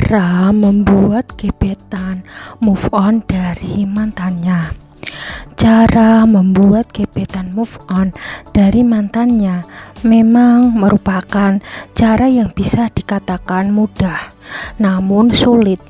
Cara membuat gebetan move on dari mantannya. Cara membuat gebetan move on dari mantannya memang merupakan cara yang bisa dikatakan mudah, namun sulit.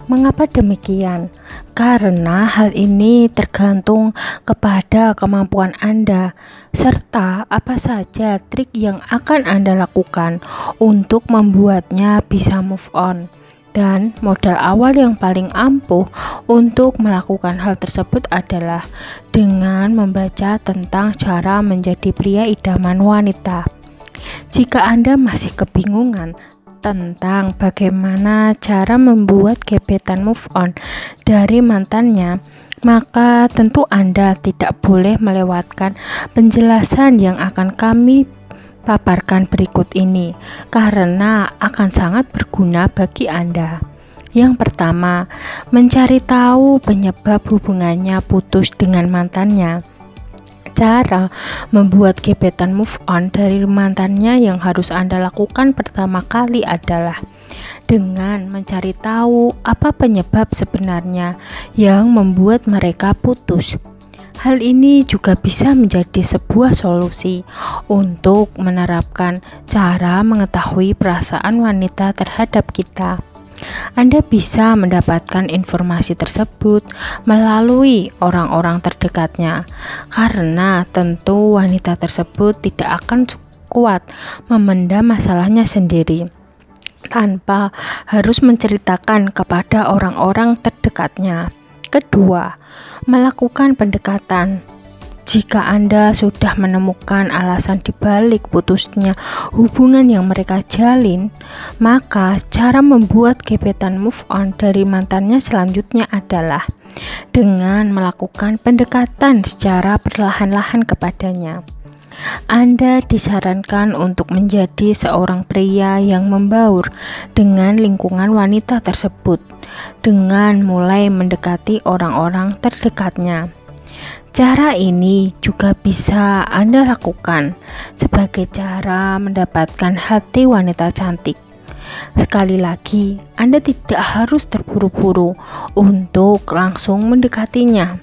Mengapa demikian? Karena hal ini tergantung kepada kemampuan Anda, serta apa saja trik yang akan Anda lakukan untuk membuatnya bisa move on. Dan modal awal yang paling ampuh untuk melakukan hal tersebut adalah dengan membaca tentang cara menjadi pria idaman wanita. Jika Anda masih kebingungan tentang bagaimana cara membuat gebetan move on dari mantannya, maka tentu Anda tidak boleh melewatkan penjelasan yang akan kami paparkan berikut ini, karena akan sangat berguna bagi Anda. Yang pertama, mencari tahu penyebab hubungannya putus dengan mantannya. Cara membuat gebetan move on dari mantannya yang harus Anda lakukan pertama kali adalah dengan mencari tahu apa penyebab sebenarnya yang membuat mereka putus. Hal ini juga bisa menjadi sebuah solusi untuk menerapkan cara mengetahui perasaan wanita terhadap kita. Anda bisa mendapatkan informasi tersebut melalui orang-orang terdekatnya, karena tentu wanita tersebut tidak akan kuat memendam masalahnya sendiri tanpa harus menceritakan kepada orang-orang terdekatnya. Kedua, melakukan pendekatan. Jika Anda sudah menemukan alasan dibalik putusnya hubungan yang mereka jalin, maka cara membuat gebetan move on dari mantannya selanjutnya adalah dengan melakukan pendekatan secara perlahan-lahan kepadanya. Anda disarankan untuk menjadi seorang pria yang membaur dengan lingkungan wanita tersebut dengan mulai mendekati orang-orang terdekatnya. Cara ini juga bisa Anda lakukan sebagai cara mendapatkan hati wanita cantik. Sekali lagi, Anda tidak harus terburu-buru untuk langsung mendekatinya,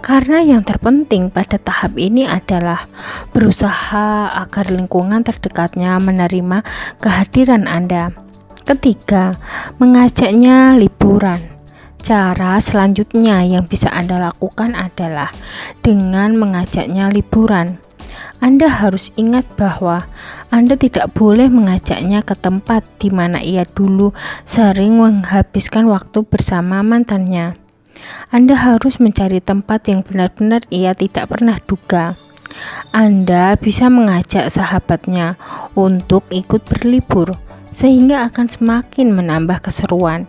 karena yang terpenting pada tahap ini adalah berusaha agar lingkungan terdekatnya menerima kehadiran Anda. Ketiga, mengajaknya liburan. Cara selanjutnya yang bisa Anda lakukan adalah dengan mengajaknya liburan. Anda harus ingat bahwa Anda tidak boleh mengajaknya ke tempat di mana ia dulu sering menghabiskan waktu bersama mantannya. Anda harus mencari tempat yang benar-benar ia tidak pernah duga. Anda bisa mengajak sahabatnya untuk ikut berlibur, sehingga akan semakin menambah keseruan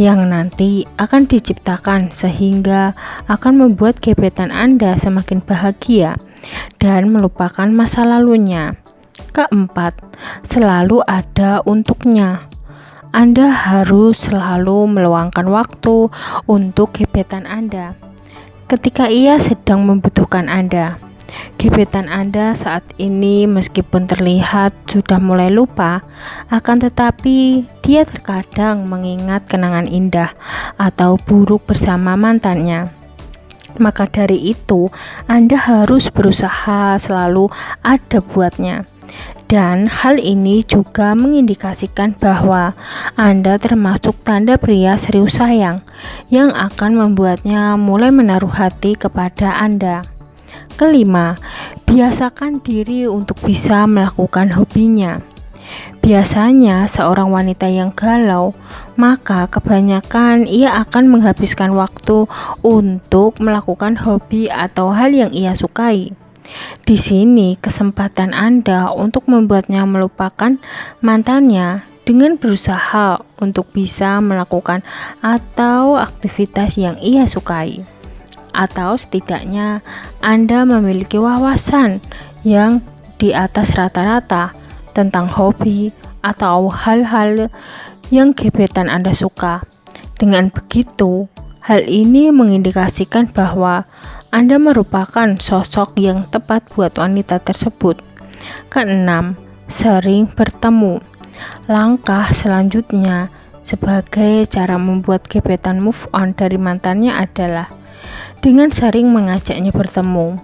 yang nanti akan diciptakan, sehingga akan membuat gebetan Anda semakin bahagia dan melupakan masa lalunya. Keempat, selalu ada untuknya. Anda harus selalu meluangkan waktu untuk gebetan Anda ketika ia sedang membutuhkan Anda. Gebetan Anda saat ini meskipun terlihat sudah mulai lupa, akan tetapi dia terkadang mengingat kenangan indah atau buruk bersama mantannya. Maka dari itu, Anda harus berusaha selalu ada buatnya. Dan hal ini juga mengindikasikan bahwa Anda termasuk tanda pria serius sayang yang akan membuatnya mulai menaruh hati kepada Anda. Kelima, biasakan diri untuk bisa melakukan hobinya. Biasanya seorang wanita yang galau, maka kebanyakan ia akan menghabiskan waktu untuk melakukan hobi atau hal yang ia sukai. Di sini kesempatan Anda untuk membuatnya melupakan mantannya dengan berusaha untuk bisa melakukan atau aktivitas yang ia sukai. Atau setidaknya Anda memiliki wawasan yang di atas rata-rata tentang hobi atau hal-hal yang gebetan Anda suka. Dengan begitu, hal ini mengindikasikan bahwa Anda merupakan sosok yang tepat buat wanita tersebut. Keenam, sering bertemu. Langkah selanjutnya, Sebagai cara membuat gebetan move on dari mantannya adalah dengan sering mengajaknya bertemu.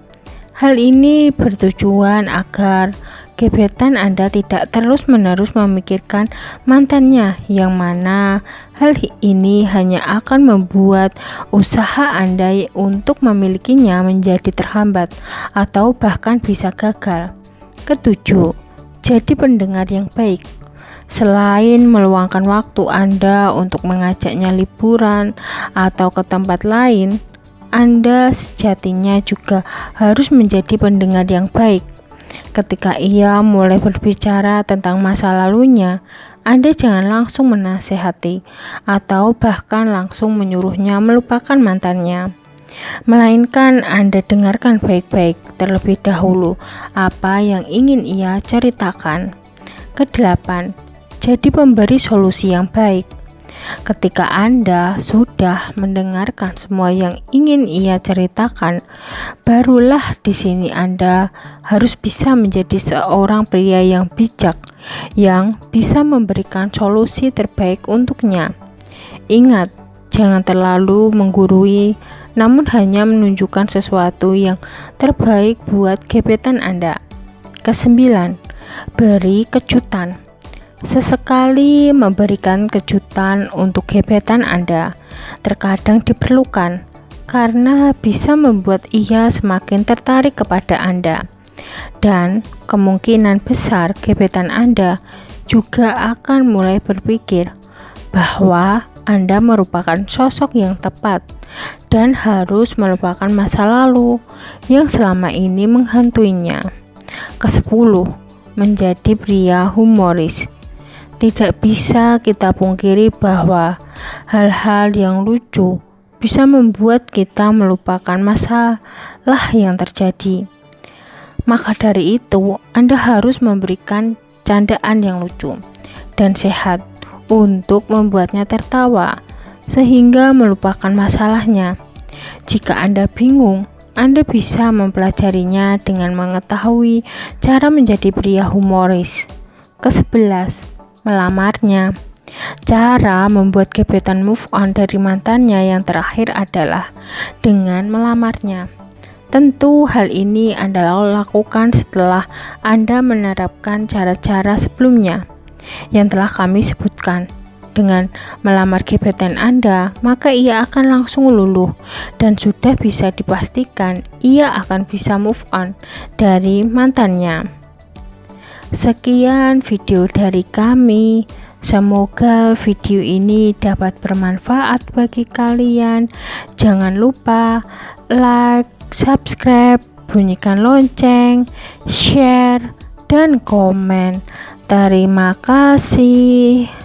Hal ini bertujuan agar gebetan Anda tidak terus-menerus memikirkan mantannya, yang mana hal ini hanya akan membuat usaha Anda untuk memilikinya menjadi terhambat atau bahkan bisa gagal. Ketujuh, jadi pendengar yang baik. Selain meluangkan waktu Anda untuk mengajaknya liburan atau ke tempat lain, Anda sejatinya juga harus menjadi pendengar yang baik. Ketika ia mulai berbicara tentang masa lalunya, Anda jangan langsung menasehati atau bahkan langsung menyuruhnya melupakan mantannya. Melainkan Anda dengarkan baik-baik terlebih dahulu apa yang ingin ia ceritakan. Kedelapan, jadi pemberi solusi yang baik. Ketika Anda sudah mendengarkan semua yang ingin ia ceritakan, barulah di sini Anda harus bisa menjadi seorang pria yang bijak, yang bisa memberikan solusi terbaik untuknya. Ingat, jangan terlalu menggurui, namun hanya menunjukkan sesuatu yang terbaik buat gebetan Anda. Kesembilan, beri kejutan. Sesekali memberikan kejutan untuk gebetan Anda terkadang diperlukan karena bisa membuat ia semakin tertarik kepada Anda, dan kemungkinan besar gebetan Anda juga akan mulai berpikir bahwa Anda merupakan sosok yang tepat dan harus melupakan masa lalu yang selama ini menghantuinya. Kesepuluh, menjadi pria humoris. Tidak bisa kita pungkiri bahwa hal-hal yang lucu bisa membuat kita melupakan masalah yang terjadi. Maka dari itu, Anda harus memberikan candaan yang lucu dan sehat untuk membuatnya tertawa sehingga melupakan masalahnya. Jika Anda bingung, Anda bisa mempelajarinya dengan mengetahui cara menjadi pria humoris. Ke-11, melamarnya. Cara membuat gebetan move on dari mantannya yang terakhir adalah dengan melamarnya. Tentu hal ini Anda lakukan setelah Anda menerapkan cara-cara sebelumnya yang telah kami sebutkan. Dengan melamar gebetan Anda, maka ia akan langsung luluh dan sudah bisa dipastikan ia akan bisa move on dari mantannya. Sekian video dari kami. Semoga video ini dapat bermanfaat bagi kalian. Jangan lupa like, subscribe, bunyikan lonceng, share, dan komen. Terima kasih.